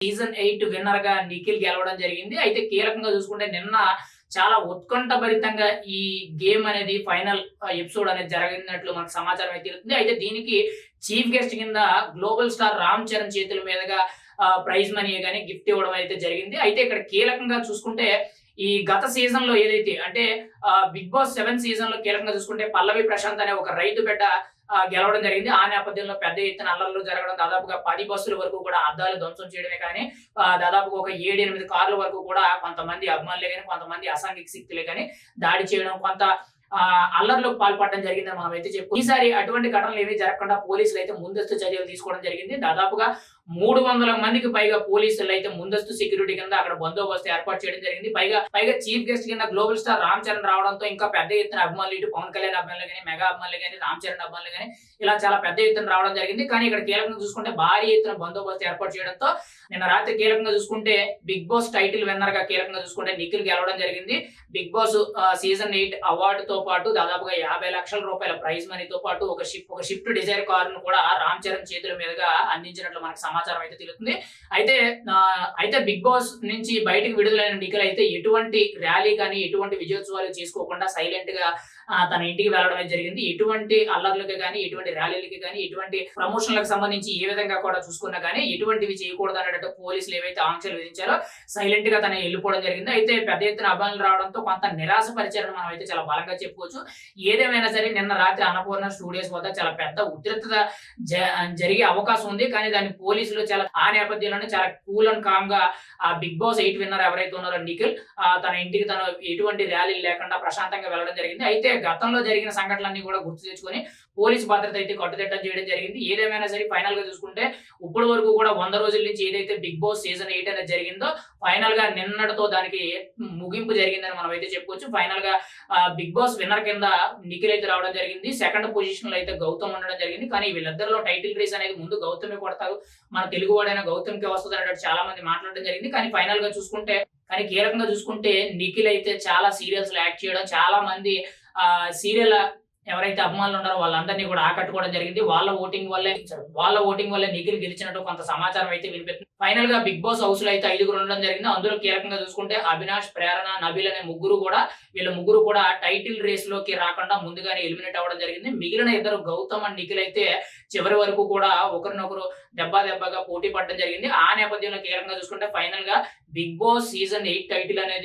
Season 8 winner గా నిఖిల్ గెలవడం జరిగింది. అయితే కీలకంగా చూసుకుంటే నిన్న చాలా ఉత్కంఠభరితంగా ఈ గేమ్ అనేది ఫైనల్ ఎపిసోడ్ అనేది జరిగినట్లు మనకు సమాచారం అయితే తెలుస్తుంది. అయితే దీనికి చీఫ్ గెస్ట్ కింద గ్లోబల్ స్టార్ రామ్ చరణ్ చేతుల మీదుగా ప్రైజ్ మనీ గాని గిఫ్ట్ ఇవ్వడం అయితే జరిగింది. అయితే ఇక్కడ కీలకంగా చూసుకుంటే ఈ గత సీజన్ లో ఏదైతే అంటే బిగ్ బాస్ 7 సీజన్ లో కీలకంగా చూసుకుంటే పల్లవి ప్రశాంత్ అనే ఒక రైతు బిడ్డ గెలవడం జరిగింది. ఆ నేపథ్యంలో పెద్ద ఎత్తున అల్లర్లు జరగడం, దాదాపుగా 10 బస్సుల వరకు కూడా అద్దాలు ధ్వంసం చేయడమే కానీ దాదాపుగా ఒక 7-8 కార్ల వరకు కూడా కొంతమంది అభిమానులే కానీ కొంతమంది అసాంఘిక శక్తులే కానీ దాడి చేయడం, కొంత అల్లర్లకు పాల్పడడం జరిగిందని మనం అయితే చెప్పు. ఈసారి అటువంటి ఘటనలు ఏమీ జరగకుండా పోలీసులు అయితే ముందస్తు చర్యలు తీసుకోవడం జరిగింది. దాదాపుగా 300 మందికి పైగా పోలీసులు అయితే ముందస్తు సెక్యూరిటీ కింద అక్కడ బందోబస్తు ఏర్పాటు చేయడం జరిగింది. పైగా చీఫ్ గెస్ట్ కింద గ్లోబల్ స్టార్ రామ్ చరణ్ రావడంతో ఇంకా పెద్ద ఎత్తున అభిమానులు, ఇటు పవన్ కళ్యాణ్ అభిమానులు కానీ, మెగా అభిమానులు కానీ, రామ్ చరణ్ అభిమానులు కానీ ఇలా చాలా పెద్ద ఎత్తున రావడం జరిగింది. కానీ ఇక్కడ కీలకంగా చూసుకుంటే భారీ ఎత్తున బందోబస్తు ఏర్పాటు చేయడంతో నిన్న రాత్రి కీలకంగా చూసుకుంటే బిగ్ బాస్ టైటిల్ విన్నర్ గా కీలకంగా చూసుకుంటే నిఖిల్ గెలవడం జరిగింది. బిగ్ బాస్ సీజన్ 8 అవార్డుతో పాటు దాదాపుగా 50 లక్షల రూపాయల ప్రైజ్ మనీతో పాటు ఒక షిఫ్ట్ డిజైర్ కారును కూడా రామ్ చరణ్ చేతుల మీదుగా అందించినట్లు మనకు సమాచారం అయితే తెలుస్తుంది. అయితే బిగ్ బాస్ నుంచి బయటకు విడుదలైన నిఖిల్ అయితే ఎటువంటి ర్యాలీ కానీ ఎటువంటి విజయోత్సవాలు చేసుకోకుండా సైలెంట్ గా తన ఇంటికి వెళ్ళడమే జరిగింది. ఎటువంటి అల్లర్లకి కానీ, ఎటువంటి ర్యాలీలకి కానీ, ఎటువంటి ప్రమోషన్లకు సంబంధించి ఏ విధంగా కూడా చూసుకున్నా కానీ ఎటువంటివి చేయకూడదు అన్నట్టు పోలీసులు ఏవైతే ఆంక్షలు విధించారో సైలెంట్ గా తన వెళ్ళిపోవడం జరిగింది. అయితే పెద్ద ఎత్తున అభిమానులు రావడంతో కొంత నిరాశపరిచారని మనం అయితే చాలా బలంగా చెప్పుకోవచ్చు. ఏదేమైనా సరే నిన్న రాత్రి అన్నపూర్ణ స్టూడియోస్ వద్ద చాలా పెద్ద ఉద్రిక్తత జరిగే అవకాశం ఉంది. కానీ దాన్ని పోలీసులు చాలా ఆ నేపథ్యంలోనే చాలా కూల్ అండ్ కామ్ గా ఆ బిగ్ బాస్ 8 విన్నర్ ఎవరైతే ఉన్నారో నిఖిల్ తన ఇంటికి తను ఎటువంటి ర్యాలీలు లేకుండా ప్రశాంతంగా వెళ్ళడం జరిగింది. అయితే గతంలో జరిగిన సంఘటనలన్నీ కూడా గుర్తు తెచ్చుకొని పోలీసు భద్రత అయితే కట్టుదిట్టం చేయడం జరిగింది. ఏదేమైనా సరే ఫైనల్ గా చూసుకుంటే ఇప్పటి వరకు కూడా 100 రోజుల నుంచి ఏదైతే బిగ్ బాస్ సీజన్ 8 అనేది జరిగిందో ఫైనల్ గా నిన్నటితో దానికి ముగింపు జరిగిందని మనం అయితే చెప్పుకోవచ్చు. ఫైనల్ గా బిగ్ బాస్ విన్నర్ కింద నిఖిల్ అయితే రావడం జరిగింది. సెకండ్ పొజిషన్ లో అయితే గౌతమ్ ఉండడం జరిగింది. కానీ వీళ్ళిద్దరిలో టైటిల్ రేస్ అనేది ముందు గౌతమే కొడతారు, మన తెలుగు వాడైన గౌతమ్ కి వస్తుంది అన్నట్టు చాలా మంది మాట్లాడడం జరిగింది. కానీ ఫైనల్ గా చూసుకుంటే కీలకంగా చూసుకుంటే నిఖిల్ అయితే చాలా సీరియల్స్ లో యాక్ట్ చేయడం, చాలా మంది సీరియల్ ఎవరైతే అభిమానులు ఉన్నారో వాళ్ళందరినీ కూడా ఆకట్టుకోవడం జరిగింది. వాళ్ళ ఓటింగ్ వల్లే నిఖిల్ గెలిచినట్టు కొంత సమాచారం అయితే వినిపిస్తుంది. ఫైనల్ గా బిగ్ బాస్ హౌస్ లో అయితే 5గురు ఉండడం జరిగింది. అందులో కీలకంగా చూసుకుంటే అవినాష్, ప్రేరణ, నబీల్ అనే వీళ్ళ ముగ్గురు కూడా టైటిల్ రేస్ లోకి రాకుండా ముందుగానే ఎలిమినేట్ అవ్వడం జరిగింది. మిగిలిన ఇద్దరు గౌతమ్ అండ్ నిఖిల్ అయితే చివరి వరకు కూడా ఒకరినొకరు దెబ్బగా పోటీ పడడం జరిగింది. ఆ నేపథ్యంలో కీలకంగా చూసుకుంటే ఫైనల్ గా బిగ్ బాస్ సీజన్ 8 టైటిల్ అనేది